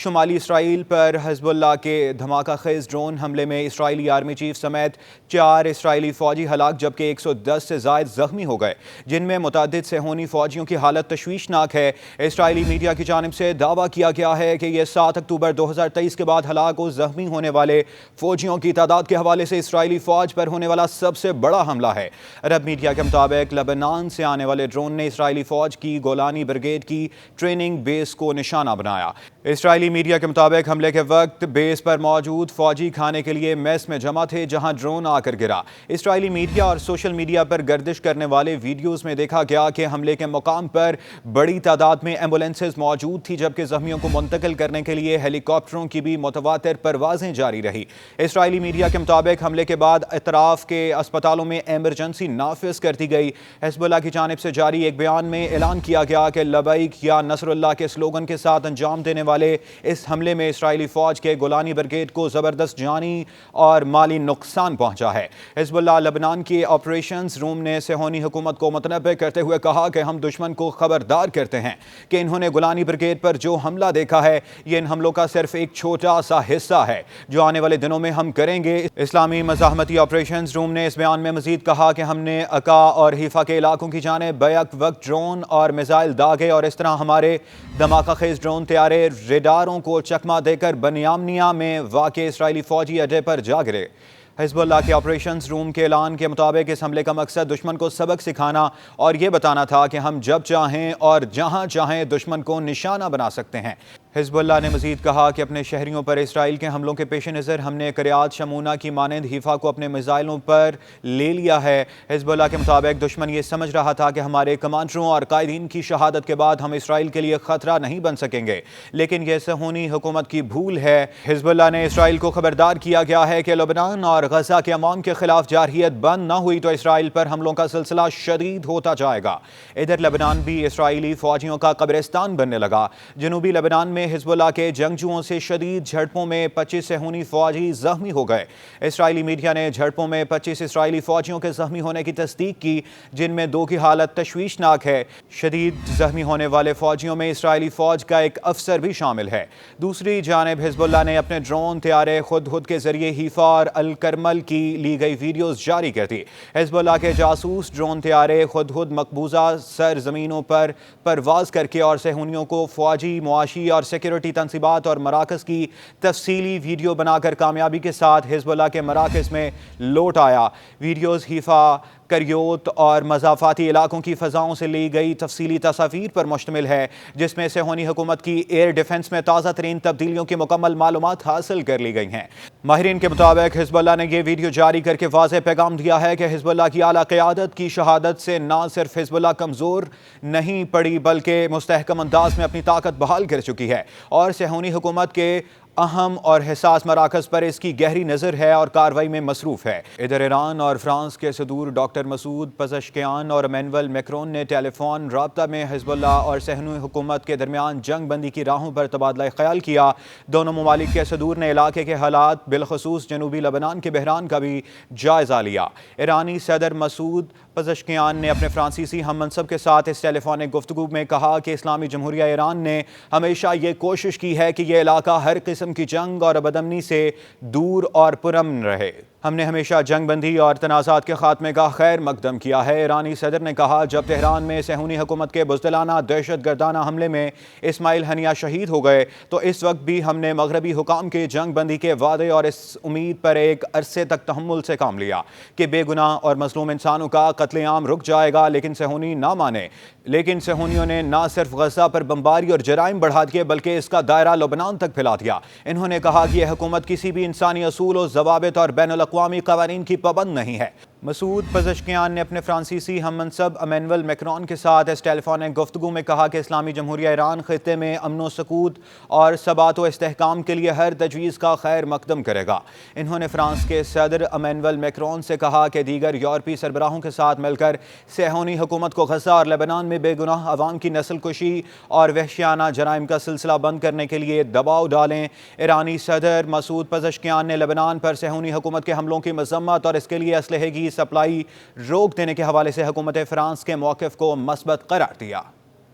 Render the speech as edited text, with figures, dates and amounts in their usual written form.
شمالی اسرائیل پر حزب اللہ کے دھماکہ خیز ڈرون حملے میں اسرائیلی آرمی چیف سمیت 4 اسرائیلی فوجی ہلاک جبکہ 110 سے زائد زخمی ہو گئے، جن میں متعدد صہیونی فوجیوں کی حالت تشویشناک ہے۔ اسرائیلی میڈیا کی جانب سے دعویٰ کیا گیا ہے کہ یہ 7 اکتوبر 2023 کے بعد ہلاک و زخمی ہونے والے فوجیوں کی تعداد کے حوالے سے اسرائیلی فوج پر ہونے والا سب سے بڑا حملہ ہے۔ عرب میڈیا کے مطابق لبنان سے آنے والے ڈرون نے اسرائیلی فوج کی گولانی بریگیڈ کی ٹریننگ بیس کو نشانہ بنایا۔ اسرائیلی میڈیا کے مطابق حملے کے وقت بیس پر موجود فوجی کھانے کے لیے میس میں جمع تھے جہاں ڈرون آ کر گرا۔ اسرائیلی میڈیا اور سوشل میڈیا پر گردش کرنے والے ویڈیوز میں دیکھا گیا کہ حملے کے مقام پر بڑی تعداد میں ایمبولینسز موجود تھی جبکہ زخمیوں کو منتقل کرنے کے لیے ہیلی کاپٹروں کی بھی متواتر پروازیں جاری رہی۔ اسرائیلی میڈیا کے مطابق حملے کے بعد اطراف کے اسپتالوں میں ایمرجنسی نافذ کر دی گئی۔ حزب اللہ کی جانب سے جاری ایک بیان میں اعلان کیا گیا کہ لبیک یا نصر اللہ کے سلوگن کے ساتھ انجام دینے والے اس حملے میں اسرائیلی فوج کے گولانی بریگیڈ کو زبردست جانی اور مالی نقصان پہنچا ہے۔ حزب اللہ لبنان کی آپریشنز روم نے صہیونی حکومت کو متنبع کرتے ہوئے کہا کہ ہم دشمن کو خبردار کرتے ہیں کہ انہوں نے گولانی بریگیڈ پر جو حملہ دیکھا ہے یہ ان حملوں کا صرف ایک چھوٹا سا حصہ ہے جو آنے والے دنوں میں ہم کریں گے۔ اسلامی مزاحمتی آپریشنز روم نے اس بیان میں مزید کہا کہ ہم نے عکا اور حیفا کے علاقوں کی جانب بیک وقت ڈرون اور میزائل داغے اور اس طرح ہمارے دھماکہ خیز ڈرون طیارے ریڈاروں کو چکمہ دے کر بنیامنیا میں واقع اسرائیلی فوجی اڈے پر جا گرے۔ حزب اللہ کے آپریشنز روم کے اعلان کے مطابق اس حملے کا مقصد دشمن کو سبق سکھانا اور یہ بتانا تھا کہ ہم جب چاہیں اور جہاں چاہیں دشمن کو نشانہ بنا سکتے ہیں۔ حزب اللہ نے مزید کہا کہ اپنے شہریوں پر اسرائیل کے حملوں کے پیش نظر ہم نے قریات شمونہ کی مانند حیفا کو اپنے میزائلوں پر لے لیا ہے۔ حزب اللہ کے مطابق دشمن یہ سمجھ رہا تھا کہ ہمارے کمانڈروں اور قائدین کی شہادت کے بعد ہم اسرائیل کے لیے خطرہ نہیں بن سکیں گے، لیکن یہ صہیونی حکومت کی بھول ہے۔ حزب اللہ نے اسرائیل کو خبردار کیا گیا ہے کہ لبنان اور غزہ کے عوام کے خلاف جارحیت بند نہ ہوئی تو اسرائیل پر حملوں کا سلسلہ شدید ہوتا جائے گا۔ ادھر لبنان بھی اسرائیلی فوجیوں کا قبرستان بننے لگا۔ جنوبی لبنان میں حزب اللہ کے جنگجوؤں سے شدید جھڑپوں میں 25 صہیونی فوجی زخمی ہو گئے۔ اسرائیلی میڈیا نے جھڑپوں میں 25 اسرائیلی فوجیوں کے زخمی ہونے کی تصدیق کی، جن میں 2 کی حالت تشویشناک ہے۔ شدید زخمی ہونے والے فوجیوں میں اسرائیلی فوج کا ایک افسر بھی شامل ہے۔ دوسری جانب حزب اللہ نے اپنے ڈرون طیارے خود کے ذریعے حیفا اور الکرمل کی لی گئی ویڈیوز جاری کر دی۔ حزب اللہ کے جاسوس ڈرون طیارے خود مقبوضہ سرزمینوں پر پرواز کر کے اور صہیونیوں کو فوجی، معاشی اور سیکیورٹی تنصیبات اور مراکز کی تفصیلی ویڈیو بنا کر کامیابی کے ساتھ حزب اللہ کے مراکز میں لوٹ آیا۔ ویڈیوز حیفا، کریوت اور مضافاتی علاقوں کی فضاؤں سے لی گئی تفصیلی تصاویر پر مشتمل ہے، جس میں صہیونی حکومت کی ایئر ڈیفنس میں تازہ ترین تبدیلیوں کی مکمل معلومات حاصل کر لی گئی ہیں۔ ماہرین کے مطابق حزب اللہ نے یہ ویڈیو جاری کر کے واضح پیغام دیا ہے کہ حزب اللہ کی اعلیٰ قیادت کی شہادت سے نہ صرف حزب اللہ کمزور نہیں پڑی بلکہ مستحکم انداز میں اپنی طاقت بحال کر چکی ہے اور صہیونی حکومت کے اہم اور حساس مراکز پر اس کی گہری نظر ہے اور کارروائی میں مصروف ہے۔ ادھر ایران اور فرانس کے صدور ڈاکٹر مسعود پزشکیان اور ایمینوئل میکرون نے ٹیلی فون رابطہ میں حزب اللہ اور صہیونی حکومت کے درمیان جنگ بندی کی راہوں پر تبادلہ خیال کیا۔ دونوں ممالک کے صدور نے علاقے کے حالات بالخصوص جنوبی لبنان کے بحران کا بھی جائزہ لیا۔ ایرانی صدر مسعود پزشکیان نے اپنے فرانسیسی ہم منصب کے ساتھ اس ٹیلی فونک گفتگو میں کہا کہ اسلامی جمہوریہ ایران نے ہمیشہ یہ کوشش کی ہے کہ یہ علاقہ ہر قسم کی جنگ اور بدامنی سے دور اور پرامن رہے۔ ہم نے ہمیشہ جنگ بندی اور تنازعات کے خاتمے کا خیر مقدم کیا ہے۔ ایرانی صدر نے کہا جب تہران میں صہیونی حکومت کے بزدلانہ دہشت گردانہ حملے میں اسماعیل ہنیہ شہید ہو گئے تو اس وقت بھی ہم نے مغربی حکام کے جنگ بندی کے وعدے اور اس امید پر ایک عرصے تک تحمل سے کام لیا کہ بے گناہ اور مظلوم انسانوں کا قتل عام رک جائے گا، لیکن صہیونی نہ مانے۔ لیکن صہیونیوں نے نہ صرف غزہ پر بمباری اور جرائم بڑھا دیے بلکہ اس کا دائرہ لبنان تک پھیلا دیا۔ انہوں نے کہا کہ یہ حکومت کسی بھی انسانی اصول و ضوابط اور بین الاقوامی قوانین کی پابند نہیں ہے۔ مسعود پزشکیان نے اپنے فرانسیسی ہم منصب ایمینوئل میکرون کے ساتھ اس ٹیلی فونک گفتگو میں کہا کہ اسلامی جمہوریہ ایران خطے میں امن و سکون اور ثبات و استحکام کے لیے ہر تجویز کا خیر مقدم کرے گا۔ انہوں نے فرانس کے صدر ایمینوئل میکرون سے کہا کہ دیگر یورپی سربراہوں کے ساتھ مل کر صہیونی حکومت کو غزہ اور لبنان میں بے گناہ عوام کی نسل کشی اور وحشیانہ جرائم کا سلسلہ بند کرنے کے لیے دباؤ ڈالیں۔ ایرانی صدر مسعود پزشکیان نے لبنان پر صہیونی حکومت کے حملوں کی مذمت اور اس کے لیے اسلحے کی سپلائی روک دینے کے حوالے سے حکومت فرانس کے موقف کو مثبت قرار دیا۔